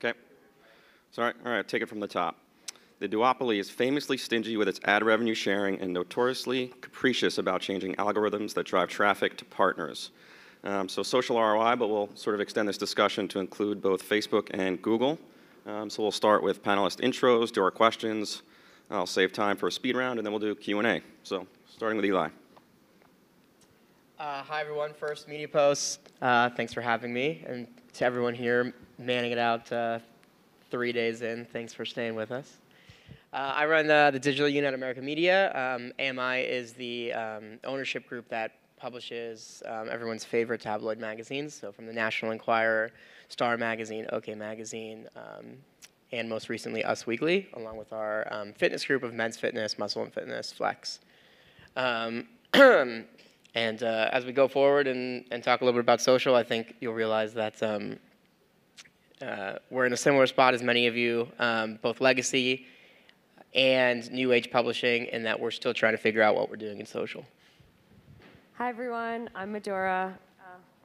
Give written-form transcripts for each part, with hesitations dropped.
Okay. So, all right, take it from the top. The duopoly is famously stingy with its ad revenue sharing and notoriously capricious about changing algorithms that drive traffic to partners. So social ROI, but we'll sort of extend this discussion to include both Facebook and Google. So we'll start with panelist intros, do our questions. I'll save time for a speed round, and then we'll do Q&A. So starting with Eli. Hi, everyone. First, Media Post. Thanks for having me. And to everyone here, manning it out 3 days in, thanks for staying with us. I run the digital unit at American Media. AMI is the ownership group that publishes everyone's favorite tabloid magazines. So from the National Enquirer, Star Magazine, OK Magazine, and most recently Us Weekly, along with our fitness group of Men's Fitness, Muscle and Fitness, Flex. And as we go forward and talk a little bit about social, I think you'll realize that we're in a similar spot as many of you, both legacy and new age publishing, in that we're still trying to figure out what we're doing in social. Hi, everyone. I'm Medora.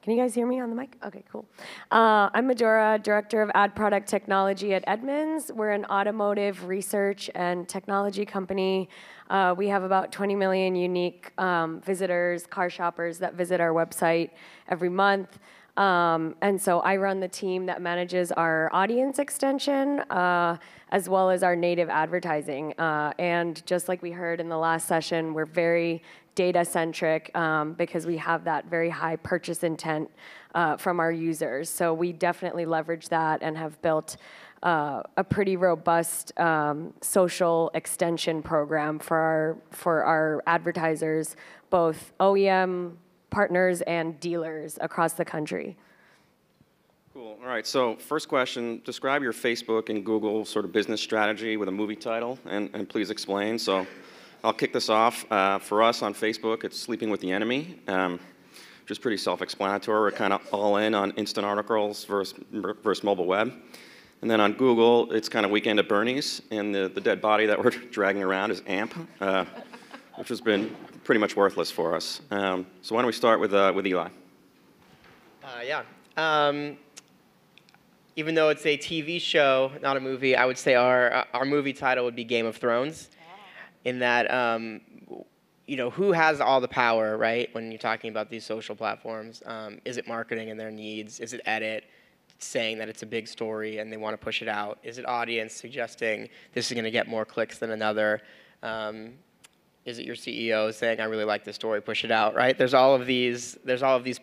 Can you guys hear me on the mic? Okay, cool. I'm Medora, Director of Ad Product Technology at Edmunds. We're an automotive research and technology company. We have about 20 million unique visitors, car shoppers that visit our website every month. And so I run the team that manages our audience extension, as well as our native advertising. And just like we heard in the last session, we're very data-centric because we have that very high purchase intent from our users. So we definitely leverage that and have built a pretty robust social extension program for our advertisers, both OEM partners and dealers across the country. Cool. All right, so first question, describe your Facebook and Google sort of business strategy with a movie title, and please explain. So I'll kick this off. For us on Facebook, it's Sleeping with the Enemy, which is pretty self-explanatory. We're kind of all in on instant articles versus mobile web. And then on Google, it's kind of Weekend at Bernie's, and the dead body that we're dragging around is AMP, which has been pretty much worthless for us. So why don't we start with Eli? Even though it's a TV show, not a movie, I would say our movie title would be Game of Thrones. In that, who has all the power, right? When you're talking about these social platforms, is it marketing and their needs? Is it edit saying that it's a big story and they want to push it out? Is it audience suggesting this is going to get more clicks than another? Is it your CEO saying, I really like this story, push it out, right? There's all of these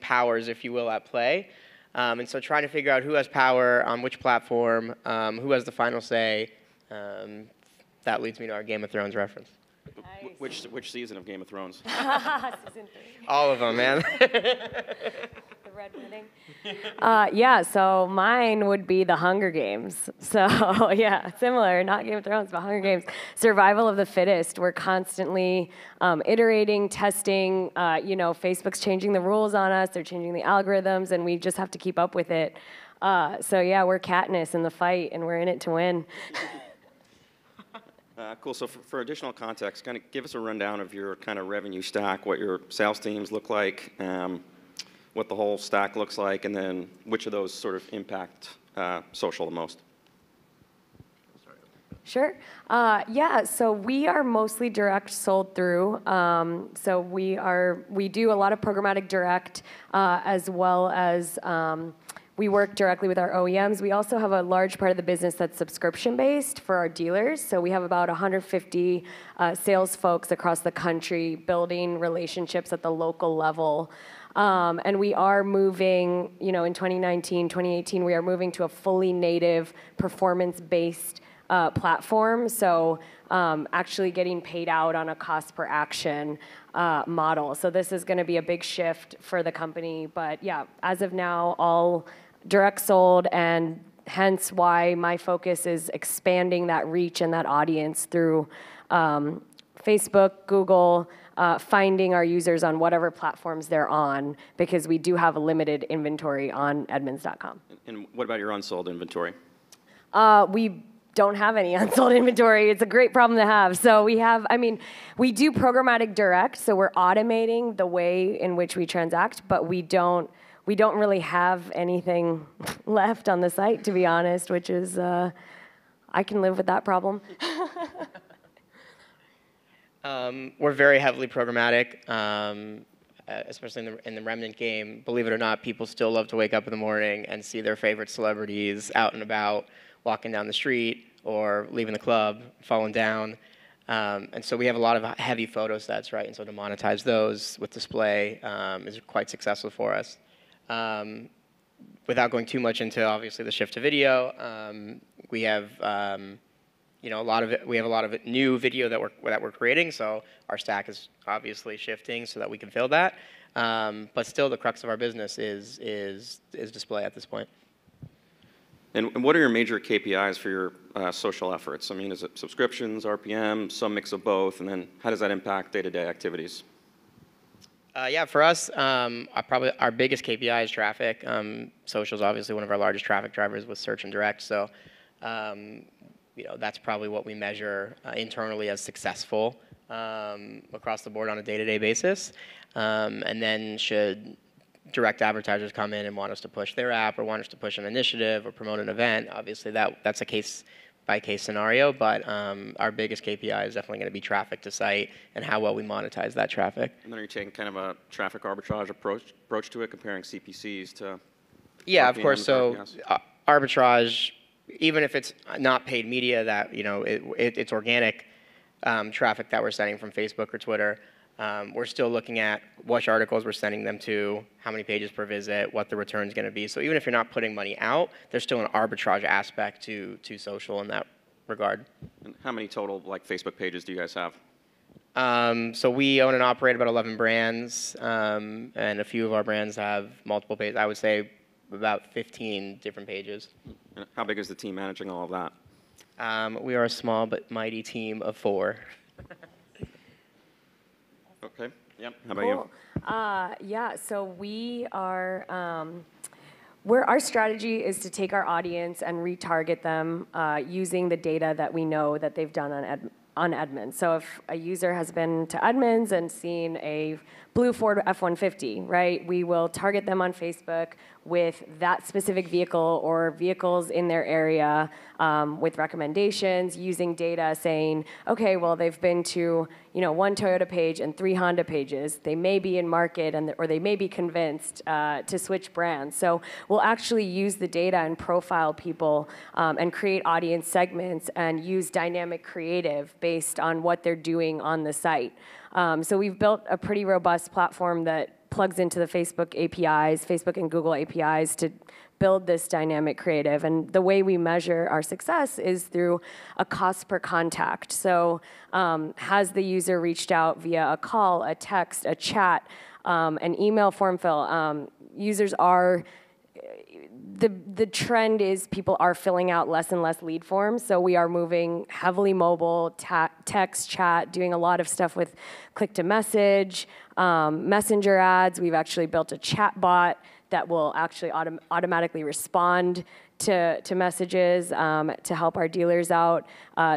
powers, if you will, at play. And so trying to figure out who has power on which platform, who has the final say, that leads me to our Game of Thrones reference. Nice. Which season of Game of Thrones? Season 3. All of them, man. The Red Wedding. So mine would be the Hunger Games. So yeah, similar, not Game of Thrones, but Hunger Games. Survival of the fittest. We're constantly iterating, testing. Facebook's changing the rules on us. They're changing the algorithms, and we just have to keep up with it. So yeah, we're Katniss in the fight, and we're in it to win. Cool. So for additional context, kind of give us a rundown of your kind of revenue stack, what your sales teams look like, what the whole stack looks like, and then which of those sort of impact social the most. Sure. So we are mostly direct sold through. So we do a lot of programmatic direct, as well as we work directly with our OEMs. We also have a large part of the business that's subscription-based for our dealers. So we have about 150 sales folks across the country building relationships at the local level. And we are moving, in 2019, 2018, we are moving to a fully native, performance-based platform. So actually getting paid out on a cost per action model. So this is going to be a big shift for the company. But yeah, as of now, all direct sold, and hence why my focus is expanding that reach and that audience through Facebook, Google, finding our users on whatever platforms they're on, because we do have a limited inventory on Edmunds.com. And what about your unsold inventory? We don't have any unsold inventory. It's a great problem to have. So we do programmatic direct, so we're automating the way in which we transact, but we don't we don't really have anything left on the site, to be honest, which is, I can live with that problem. We're very heavily programmatic, especially in the remnant game. Believe it or not, people still love to wake up in the morning and see their favorite celebrities out and about, walking down the street or leaving the club, falling down. And so we have a lot of heavy photo sets, right? And so to monetize those with display is quite successful for us. Without going too much into obviously the shift to video, we have you know, we have a lot of new video that we're creating. So our stack is obviously shifting so that we can fill that. But still, the crux of our business is display at this point. And what are your major KPIs for your social efforts? I mean, is it subscriptions, RPM, some mix of both? And then how does that impact day-to-day activities? Yeah, for us, probably our biggest KPI is traffic. Social is obviously one of our largest traffic drivers with search and direct. So, you know, that's probably what we measure internally as successful across the board on a day-to-day basis. And then should direct advertisers come in and want us to push their app or want us to push an initiative or promote an event, obviously that's a case-by-case scenario, but our biggest KPI is definitely going to be traffic to site and how well we monetize that traffic. And then are you taking kind of a traffic arbitrage approach to it, comparing CPCs to Yeah, RPMs, of course. So RPS? Arbitrage, even if it's not paid media, that you know it's organic traffic that we're sending from Facebook or Twitter. We're still looking at which articles we're sending them to, how many pages per visit, what the return is going to be. So even if you're not putting money out, there's still an arbitrage aspect to social in that regard. And how many total like Facebook pages do you guys have? So we own and operate about 11 brands, and a few of our brands have multiple pages. I would say about 15 different pages. And how big is the team managing all of that? We are a small but mighty team of 4. Okay. Yep. How about you? Yeah, so we are, our strategy is to take our audience and retarget them using the data that we know that they've done on Edmunds. So if a user has been to Edmunds and seen a blue Ford F-150, right, we will target them on Facebook with that specific vehicle or vehicles in their area with recommendations, using data saying, okay, well, they've been to 1 Toyota page and 3 Honda pages. They may be in market or they may be convinced to switch brands. So we'll actually use the data and profile people and create audience segments and use dynamic creative based on what they're doing on the site. So we've built a pretty robust platform that plugs into the Facebook APIs, Facebook and Google APIs to build this dynamic creative. And the way we measure our success is through a cost per contact. So has the user reached out via a call, a text, a chat, an email form fill? Users are, the trend is people are filling out less and less lead forms. So we are moving heavily mobile, text, chat, doing a lot of stuff with click to message, messenger ads. We've actually built a chat bot that will actually automatically respond to messages to help our dealers out.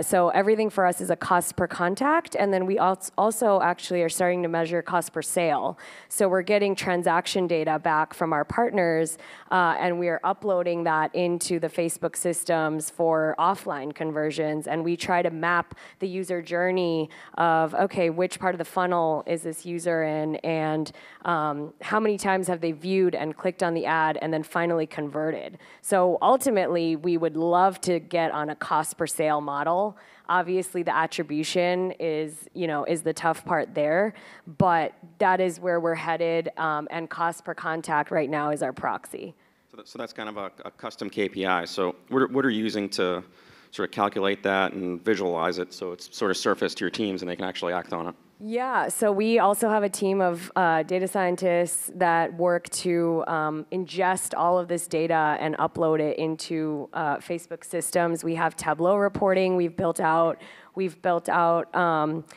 So everything for us is a cost per contact, and then we also actually are starting to measure cost per sale. So we're getting transaction data back from our partners, and we are uploading that into the Facebook systems for offline conversions, and we try to map the user journey of, okay, which part of the funnel is this user in, and how many times have they viewed and clicked on the ad and then finally converted. So ultimately, we would love to get on a cost per sale model. Obviously, the attribution is the tough part there, but that is where we're headed, and cost per contact right now is our proxy. So that's kind of a custom KPI. So what are you using to sort of calculate that and visualize it so it's sort of surfaced to your teams and they can actually act on it? Yeah, so we also have a team of data scientists that work to ingest all of this data and upload it into Facebook systems. We have Tableau reporting. We've built out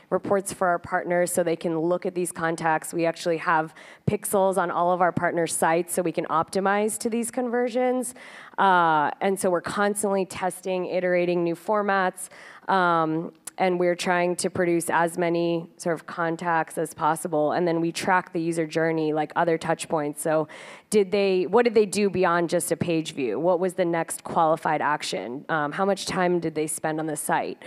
reports for our partners so they can look at these contacts. We actually have pixels on all of our partner sites so we can optimize to these conversions. And so we're constantly testing, iterating new formats. and we're trying to produce as many sort of contacts as possible, and then we track the user journey like other touch points. So what did they do beyond just a page view? What was the next qualified action? How much time did they spend on the site?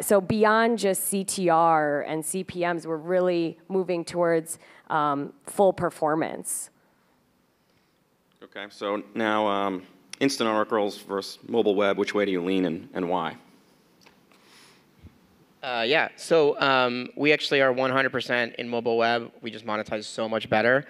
So beyond just CTR and CPMs, we're really moving towards full performance. Okay, so now instant articles versus mobile web, which way do you lean and why? Yeah, so we actually are 100% in mobile web. We just monetize so much better.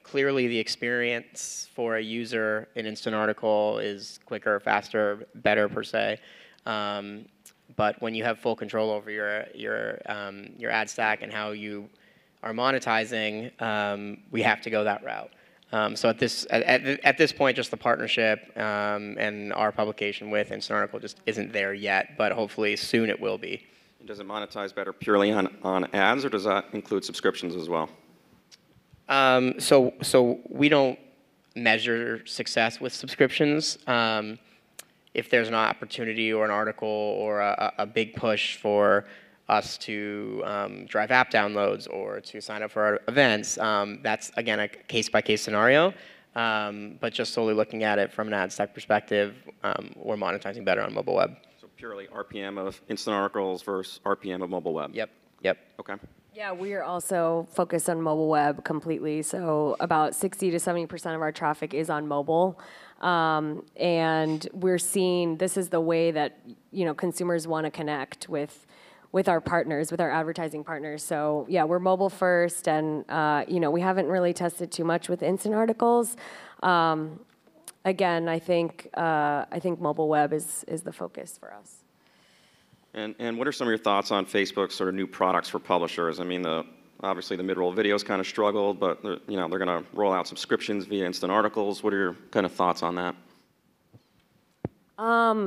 Clearly, the experience for a user in instant article is quicker, faster, better per se. But when you have full control over your ad stack and how you are monetizing, we have to go that route. So at this point, just the partnership and our publication with Instant Article just isn't there yet, but hopefully soon it will be. Does it monetize better purely on ads, or does that include subscriptions as well? So we don't measure success with subscriptions. If there's an opportunity or an article or a big push for us to drive app downloads or to sign up for our events, that's, again, a case-by-case scenario. But just solely looking at it from an ad stack perspective, we're monetizing better on mobile web. So purely RPM of instant articles versus RPM of mobile web? Yep. Okay. Yeah, we are also focused on mobile web completely. So about 60 to 70% of our traffic is on mobile. And we're seeing this is the way that, consumers want to connect with our partners, with our advertising partners. So yeah, we're mobile first, and we haven't really tested too much with instant articles. Again, I think mobile web is the focus for us. And what are some of your thoughts on Facebook's sort of new products for publishers? I mean, obviously the mid-roll videos kind of struggled, but they're going to roll out subscriptions via instant articles. What are your kind of thoughts on that?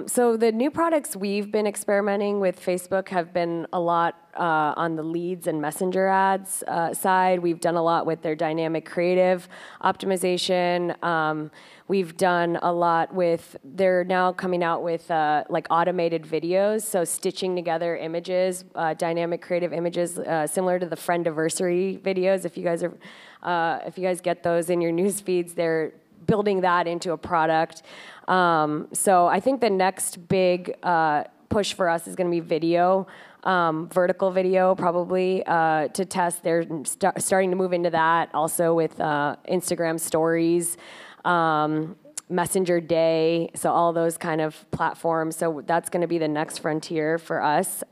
So the new products we've been experimenting with Facebook have been a lot on the leads and messenger ads side. We've done a lot with their dynamic creative optimization. We've done a lot with, they're now coming out with like automated videos, so stitching together images, dynamic creative images, similar to the Friendiversary videos. If you guys get those in your news feeds, they're building that into a product. So I think the next big push for us is going to be video, vertical video probably to test. They're starting to move into that also with Instagram stories, Messenger Day, so all those kind of platforms. So that's going to be the next frontier for us.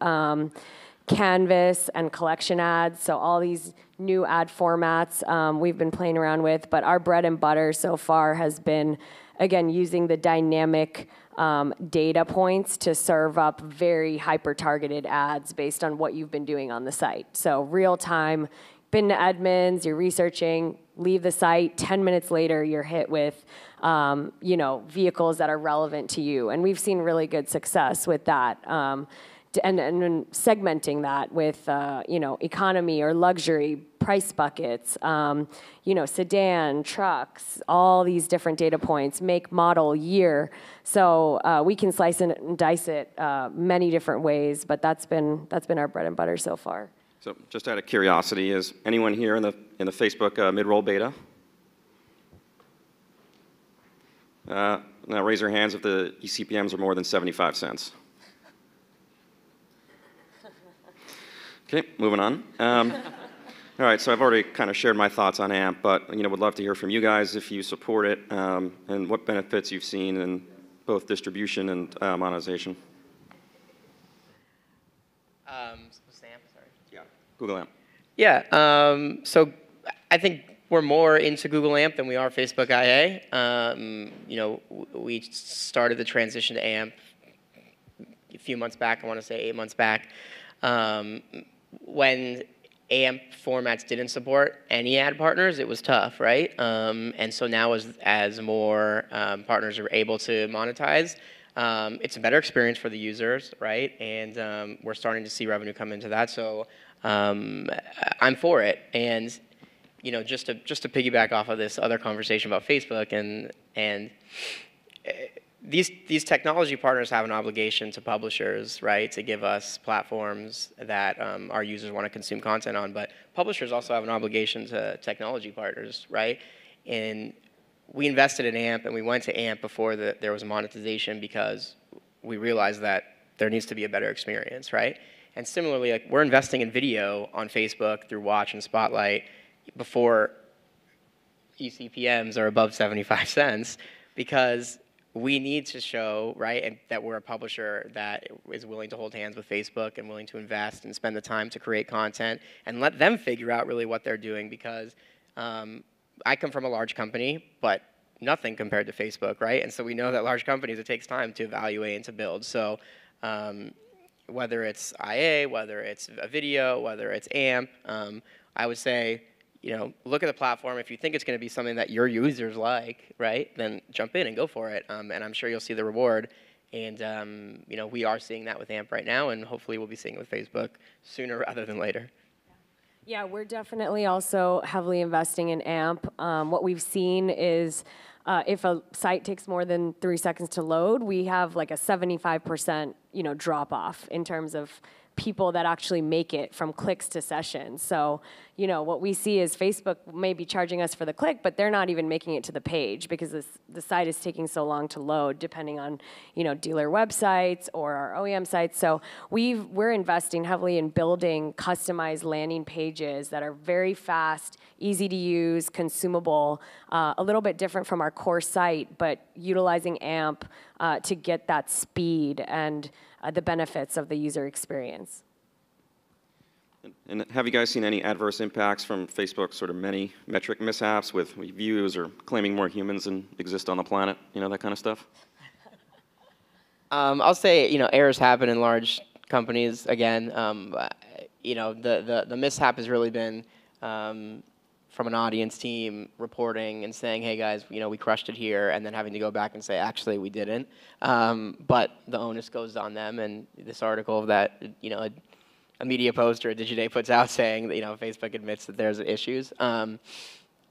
Canvas and collection ads, so all these new ad formats we've been playing around with, but our bread and butter so far has been, again, using the dynamic data points to serve up very hyper-targeted ads based on what you've been doing on the site. So real time, been to Edmunds, you're researching, leave the site, 10 minutes later you're hit with vehicles that are relevant to you. And we've seen really good success with that. And segmenting that with, economy or luxury, price buckets, sedan, trucks, all these different data points, make, model, year. So we can slice and dice it many different ways, but that's been our bread and butter so far. So just out of curiosity, is anyone here in the Facebook mid-roll beta? Now raise your hands if the eCPMs are more than 75 cents. Okay, moving on. All right, so I've already kind of shared my thoughts on AMP, but would love to hear from you guys if you support it and what benefits you've seen in both distribution and monetization. Sam, sorry. Yeah, Google AMP. Yeah, so I think we're more into Google AMP than we are Facebook IA. We started the transition to AMP a few months back. I want to say 8 months back. When AMP formats didn't support any ad partners, it was tough, right? And so now as more partners are able to monetize, it's a better experience for the users, right? And we're starting to see revenue come into that. So I'm for it. And just to piggyback off of this other conversation about Facebook and these technology partners have an obligation to publishers, right, to give us platforms that our users want to consume content on. But publishers also have an obligation to technology partners, right? And we invested in AMP, and we went to AMP before there was monetization because we realized that there needs to be a better experience, right? And similarly, like, we're investing in video on Facebook through Watch and Spotlight before eCPMs are above 75 cents because we need to show, right, and that we're a publisher that is willing to hold hands with Facebook and willing to invest and spend the time to create content and let them figure out really what they're doing because I come from a large company, but nothing compared to Facebook, right? And so we know that large companies, it takes time to evaluate and to build. So whether it's IA, whether it's a video, whether it's AMP, I would say, you know, look at the platform. If you think it's going to be something that your users like, right, then jump in and go for it. And I'm sure you'll see the reward. And, you know, we are seeing that with AMP right now, and hopefully we'll be seeing it with Facebook sooner rather than later. Yeah, we're definitely also heavily investing in AMP. What we've seen is if a site takes more than 3 seconds to load, we have like a 75% drop off in terms of people that actually make it from clicks to sessions. So, what we see is Facebook may be charging us for the click, but they're not even making it to the page because the site is taking so long to load, depending on, dealer websites or our OEM sites. So we're investing heavily in building customized landing pages that are very fast, easy to use, consumable, a little bit different from our core site, but utilizing AMP to get that speed and the benefits of the user experience. And have you guys seen any adverse impacts from Facebook's sort of many metric mishaps with views or claiming more humans than exist on the planet, that kind of stuff? I'll say, errors happen in large companies. Again, the mishap has really been from an audience team reporting and saying, hey guys, we crushed it here, and then having to go back and say, actually, we didn't. But the onus goes on them, and this article that, a media post or a Digiday puts out saying that, Facebook admits that there's issues.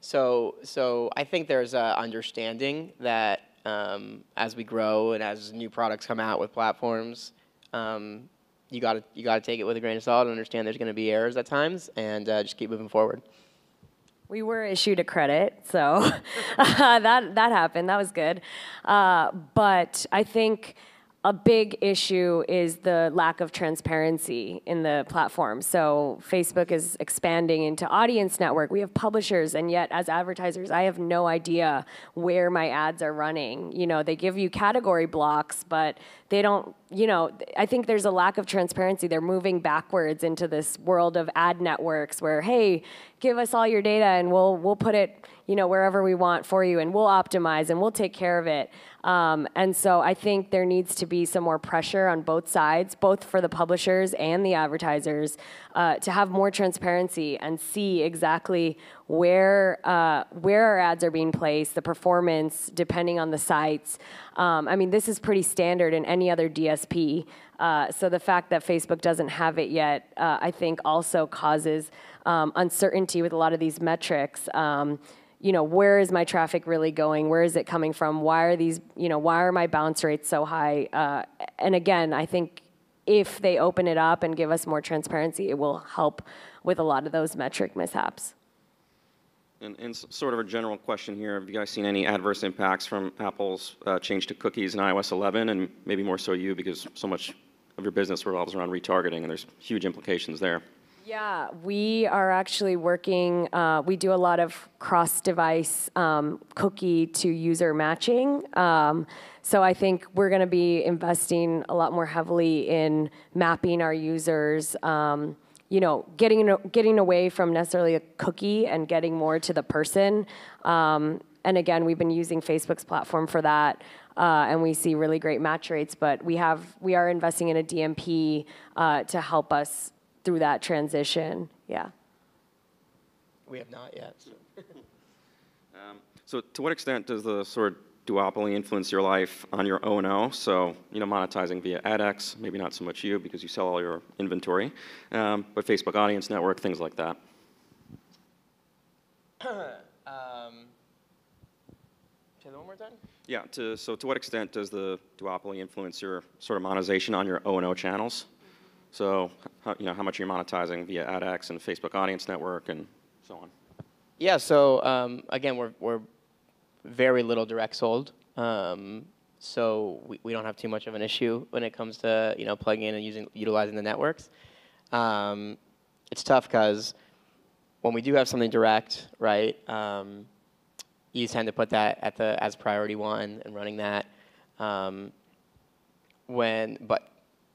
So I think there's an understanding that as we grow and as new products come out with platforms, you gotta take it with a grain of salt and understand there's going to be errors at times, and just keep moving forward. We were issued a credit, so that happened. That was good. But I think a big issue is the lack of transparency in the platform. So Facebook is expanding into audience network. We have publishers, and yet as advertisers, I have no idea where my ads are running. They give you category blocks, but they don't, I think there's a lack of transparency. They're moving backwards into this world of ad networks where, hey, give us all your data and we'll put it, wherever we want for you, and we'll optimize and we'll take care of it. And so I think there needs to be some more pressure on both sides, both for the publishers and the advertisers, to have more transparency and see exactly where our ads are being placed, the performance, depending on the sites. This is pretty standard in any other DSP. So the fact that Facebook doesn't have it yet, I think also causes uncertainty with a lot of these metrics. Where is my traffic really going? Where is it coming from? Why are my bounce rates so high? And again, I think if they open it up and give us more transparency, it will help with a lot of those metric mishaps. And sort of a general question here, have you guys seen any adverse impacts from Apple's change to cookies in iOS 11, and maybe more so you, because so much of your business revolves around retargeting, and there's huge implications there? Yeah, we are actually working, we do a lot of cross-device cookie to user matching. So I think we're going to be investing a lot more heavily in mapping our users, getting away from necessarily a cookie and getting more to the person. And again, we've been using Facebook's platform for that, and we see really great match rates. But we are investing in a DMP to help us through that transition. Yeah. We have not yet. So to what extent does the sort of duopoly influence your life on your O&O? So, monetizing via AdX, maybe not so much you because you sell all your inventory, but Facebook Audience Network, things like that. Say that one more more time? Yeah, so to what extent does the duopoly influence your sort of monetization on your O&O channels? So, how much you're monetizing via AdX and Facebook Audience Network and so on? Yeah, so again, we're very little direct sold. So we don't have too much of an issue when it comes to plugging in and utilizing the networks. It's tough because when we do have something direct, right, you tend to put that as priority one and running that. But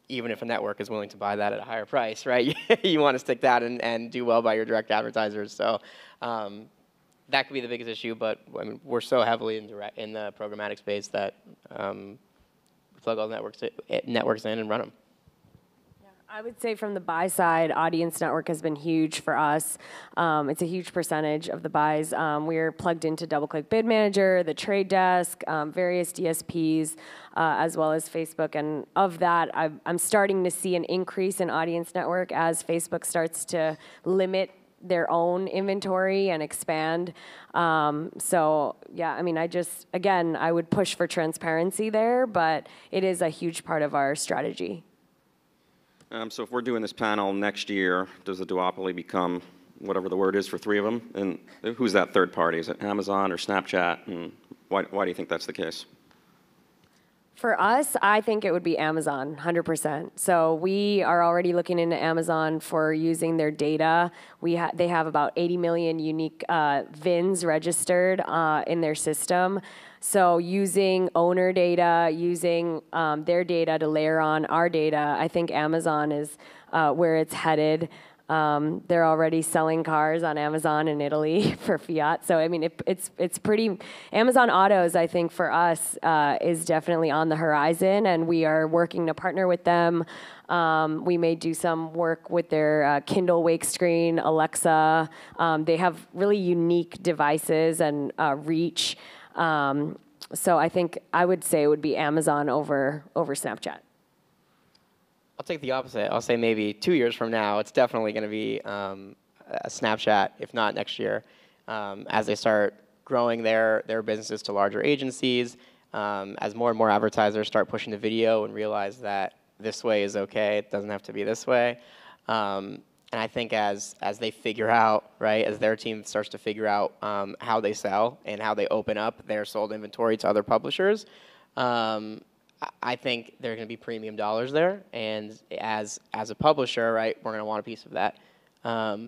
even if a network is willing to buy that at a higher price, right, you want to stick that and do well by your direct advertisers. So that could be the biggest issue. But I mean, we're so heavily in the programmatic space that we plug all the networks in and run them. I would say from the buy side, Audience Network has been huge for us. It's a huge percentage of the buys. We're plugged into DoubleClick Bid Manager, the Trade Desk, various DSPs, as well as Facebook. And of that, I'm starting to see an increase in Audience Network as Facebook starts to limit their own inventory and expand. So yeah, I mean, I would push for transparency there, but it is a huge part of our strategy. So if we're doing this panel next year, does the duopoly become whatever the word is for three of them? And who's that third party? Is it Amazon or Snapchat? And why do you think that's the case? For us, I think it would be Amazon, 100%. So we are already looking into Amazon for using their data. They have about 80 million unique VINs registered in their system. So using owner data, using their data to layer on our data, I think Amazon is where it's headed. They're already selling cars on Amazon in Italy for fiat. So I mean, it's pretty. Amazon Autos, I think, for us is definitely on the horizon, and we are working to partner with them. We may do some work with their Kindle Wake Screen, Alexa. They have really unique devices and reach. So I think I would say it would be Amazon over Snapchat. I'll take the opposite. I'll say maybe 2 years from now, it's definitely going to be a Snapchat, if not next year, as they start growing their businesses to larger agencies, as more and more advertisers start pushing the video and realize that this way is okay, it doesn't have to be this way. And I think as they figure out, right, as their team starts to figure out how they sell and how they open up their sold inventory to other publishers, I think there are going to be premium dollars there. And as a publisher, right, we're going to want a piece of that.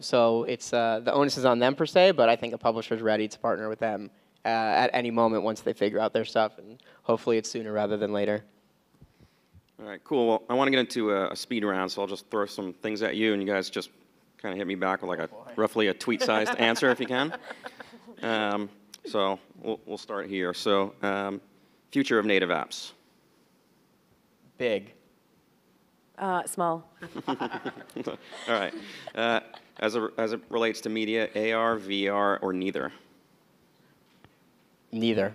So it's the onus is on them per se, but I think a publisher is ready to partner with them at any moment once they figure out their stuff, and hopefully it's sooner rather than later. All right, cool. Well, I want to get into a speed round, so I'll just throw some things at you, and you guys just kind of hit me back with like roughly a tweet-sized answer if you can. So we'll start here. So future of native apps. Big. Small. All right. As it relates to media, AR, VR, or neither? Neither.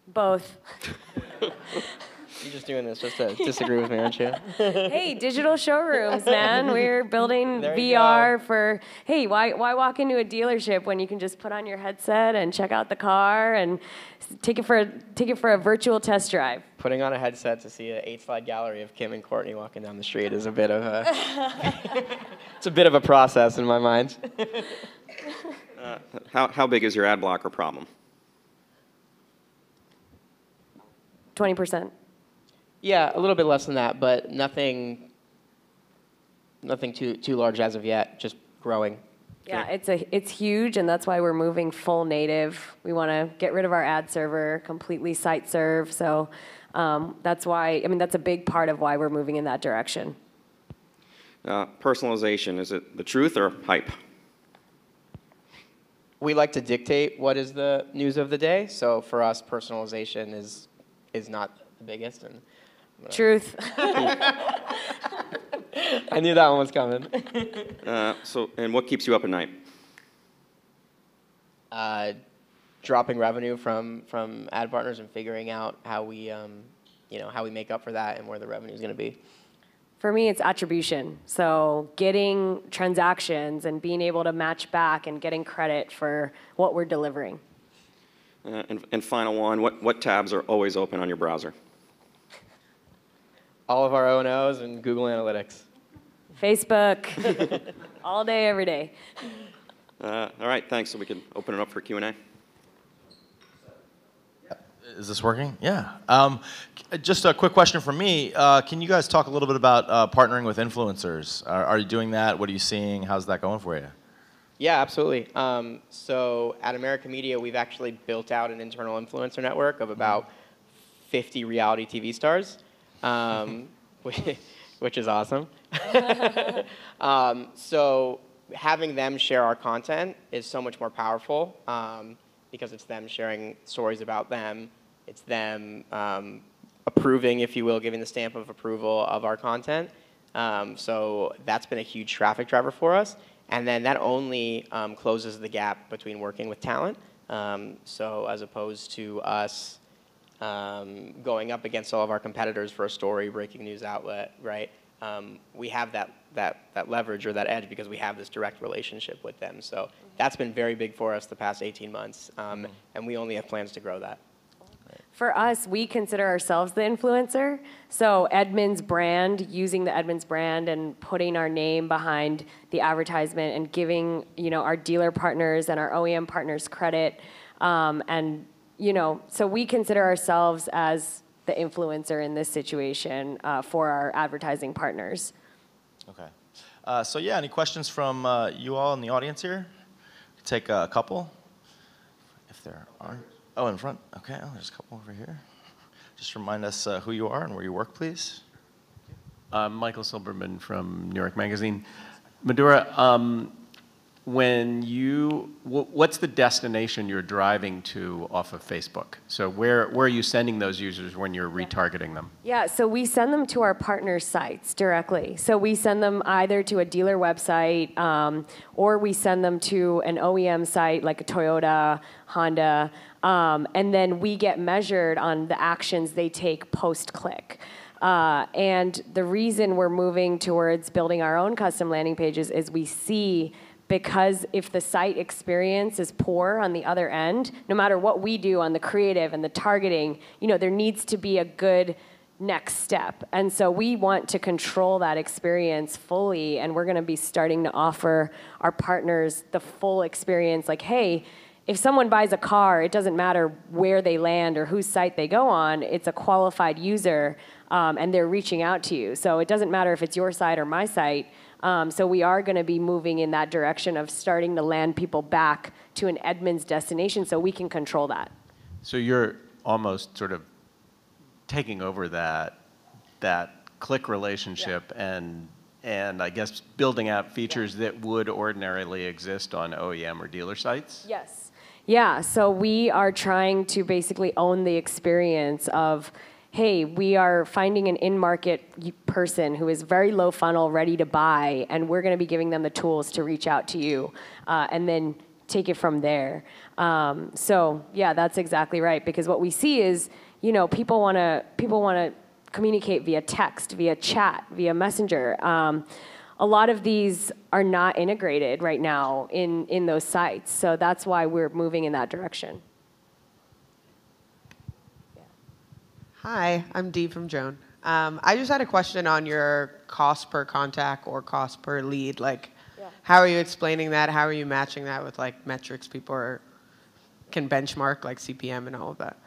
Both. You're just doing this just to disagree with me, aren't you? Hey, digital showrooms, man. We're building There you VR go. for, hey, why walk into a dealership when you can just put on your headset and check out the car and take it for a virtual test drive? Putting on a headset to see an 8-slide gallery of Kim and Courtney walking down the street is a bit of a it's a bit of a process in my mind. How big is your ad blocker problem? 20%. Yeah, a little bit less than that, but nothing too large as of yet. Just growing. Yeah, it's huge, and that's why we're moving full native. We want to get rid of our ad server, completely site serve. So that's why. I mean, that's a big part of why we're moving in that direction. Personalization, is it the truth or hype? We like to dictate what is the news of the day. So for us, personalization is not the biggest. And Truth. I knew that one was coming. And what keeps you up at night? Dropping revenue from ad partners and figuring out how we make up for that and where the revenue is going to be. For me, it's attribution. So getting transactions and being able to match back and getting credit for what we're delivering. And final one, what tabs are always open on your browser? All of our O&Os and Google Analytics. Facebook, all day, every day. All right, thanks. So we can open it up for Q&A. Is this working? Yeah. Just a quick question from me. Can you guys talk a little bit about partnering with influencers? Are you doing that? What are you seeing? How's that going for you? Yeah, absolutely. So at America Media, we've actually built out an internal influencer network of about 50 reality TV stars, which is awesome. So having them share our content is so much more powerful because it's them sharing stories about them. It's them approving, if you will, giving the stamp of approval of our content. So that's been a huge traffic driver for us. And then that only closes the gap between working with talent. So as opposed to us going up against all of our competitors for a story, breaking news outlet, right? We have that leverage or that edge because we have this direct relationship with them. So that's been very big for us the past 18 months. And we only have plans to grow that. For us, we consider ourselves the influencer. So Edmunds brand, using the Edmunds brand and putting our name behind the advertisement and giving, our dealer partners and our OEM partners credit. And, so we consider ourselves as the influencer in this situation for our advertising partners. Okay. So yeah, any questions from you all in the audience here? Take a couple, if there are. Oh, in front. Okay, there's a couple over here. Just remind us who you are and where you work, please. Michael Silberman from New York Magazine. Madura, what's the destination you're driving to off of Facebook? So where are you sending those users when you're retargeting them? Yeah, so we send them to our partner sites directly. So we send them either to a dealer website or we send them to an OEM site like a Toyota, Honda, and then we get measured on the actions they take post-click. And the reason we're moving towards building our own custom landing pages is we see, because if the site experience is poor on the other end, no matter what we do on the creative and the targeting, there needs to be a good next step. And so we want to control that experience fully, and we're going to be starting to offer our partners the full experience. Like, hey, if someone buys a car, it doesn't matter where they land or whose site they go on. It's a qualified user, and they're reaching out to you. So it doesn't matter if it's your site or my site. So we are going to be moving in that direction of starting to land people back to an Edmunds destination so we can control that. So you're almost sort of taking over that click relationship and I guess building out features that would ordinarily exist on OEM or dealer sites? Yes. Yeah, so we are trying to basically own the experience of, hey, we are finding an in-market person who is very low funnel, ready to buy, and we're going to be giving them the tools to reach out to you and then take it from there. So yeah, that's exactly right. Because what we see is, people want to communicate via text, via chat, via messenger. A lot of these are not integrated right now in those sites. So that's why we're moving in that direction. Hi, I'm Dee from Joan. I just had a question on your cost per contact or cost per lead. How are you explaining that? How are you matching that with metrics people can benchmark, like CPM and all of that?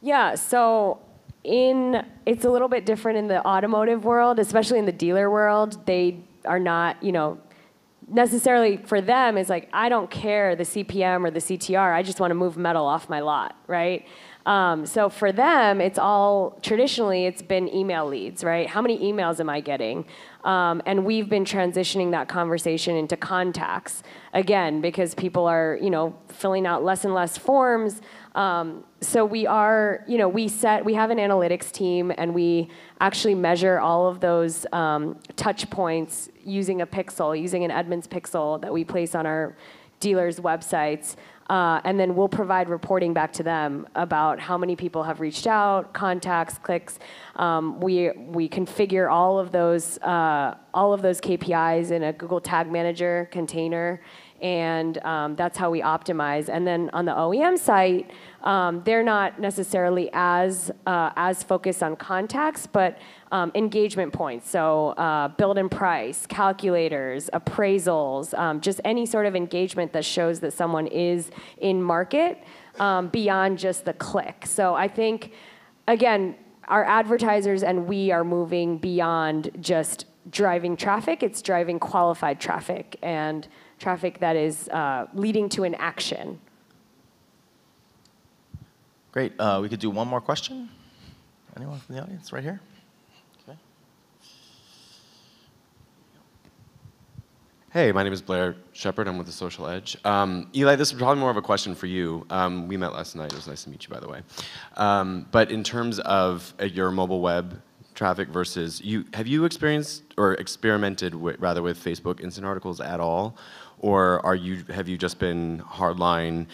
Yeah, so it's a little bit different in the automotive world, especially in the dealer world. They are not, necessarily for them is like, I don't care the CPM or the CTR, I just want to move metal off my lot, right? So for them, traditionally it's been email leads, right? How many emails am I getting? And we've been transitioning that conversation into contacts, again, because people are, filling out less and less forms. So we have an analytics team, and we actually measure all of those touch points using a pixel, using an Edmunds pixel that we place on our dealers' websites. And then we'll provide reporting back to them about how many people have reached out, contacts, clicks. We configure all of those KPIs in a Google Tag Manager container, and that's how we optimize. And then on the OEM site, they're not necessarily as focused on contacts, but engagement points. So build and price, calculators, appraisals, just any sort of engagement that shows that someone is in market beyond just the click. So I think, again, our advertisers and we are moving beyond just driving traffic. It's driving qualified traffic and traffic that is leading to an action. Great. We could do one more question. Anyone from the audience right here? Okay. Hey, my name is Blair Shepard. I'm with The Social Edge. Eli, this is probably more of a question for you. We met last night. It was nice to meet you, by the way. But in terms of your mobile web traffic versus have you experienced or experimented with Facebook Instant Articles at all, or have you just been hardline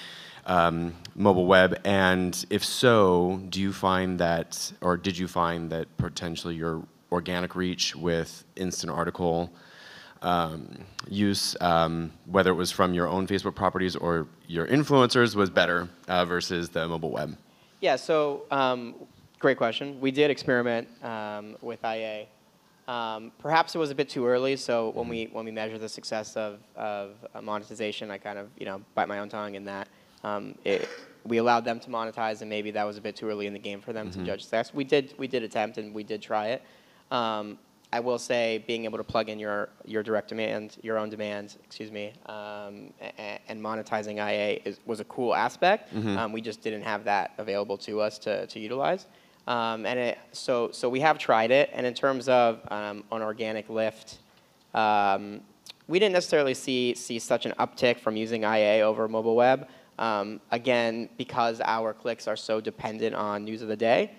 mobile web? And if so, do you find that, or did you find that potentially your organic reach with Instant Article use, whether it was from your own Facebook properties or your influencers, was better versus the mobile web? Yeah, so great question. We did experiment with IA. Perhaps it was a bit too early, so when we measure the success of monetization, I kind of bite my own tongue in that we allowed them to monetize, and maybe that was a bit too early in the game for them to judge success. We did attempt, and we did try it. I will say, being able to plug in your direct demand, your own demand, and monetizing IA was a cool aspect. We just didn't have that available to us to utilize. So we have tried it, and in terms of an organic lift, we didn't necessarily see such an uptick from using IA over mobile web. Again, because our clicks are so dependent on news of the day.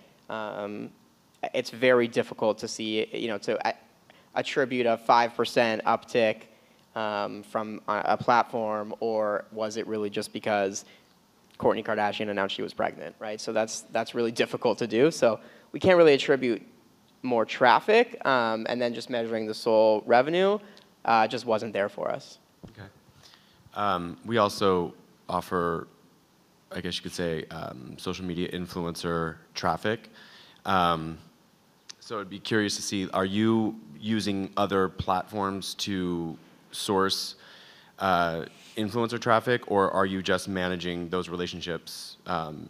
It's very difficult to see, to attribute a 5% uptick from a platform, or was it really just because Kourtney Kardashian announced she was pregnant, right? So that's really difficult to do. So we can't really attribute more traffic, and then just measuring the sole revenue just wasn't there for us. Okay. We also offer, I guess you could say, social media influencer traffic. So I'd be curious to see, are you using other platforms to source influencer traffic, or are you just managing those relationships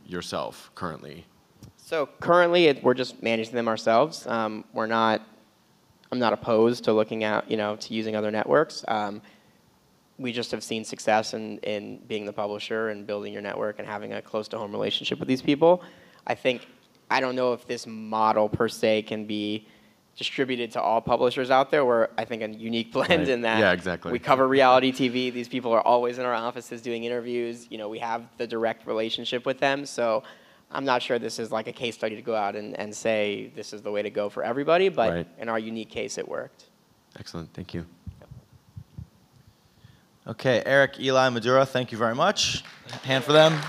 yourself currently? So currently, we're just managing them ourselves. I'm not opposed to looking at, to using other networks. We just have seen success in being the publisher and building your network and having a close-to-home relationship with these people. I don't know if this model per se can be distributed to all publishers out there. We're, I think, a unique blend in that yeah, exactly. we cover reality TV. These people are always in our offices doing interviews. We have the direct relationship with them. So I'm not sure this is like a case study to go out and say this is the way to go for everybody, but in our unique case, it worked. Excellent. Thank you. Okay, Eric, Eli, Madura, thank you very much. Hand for them.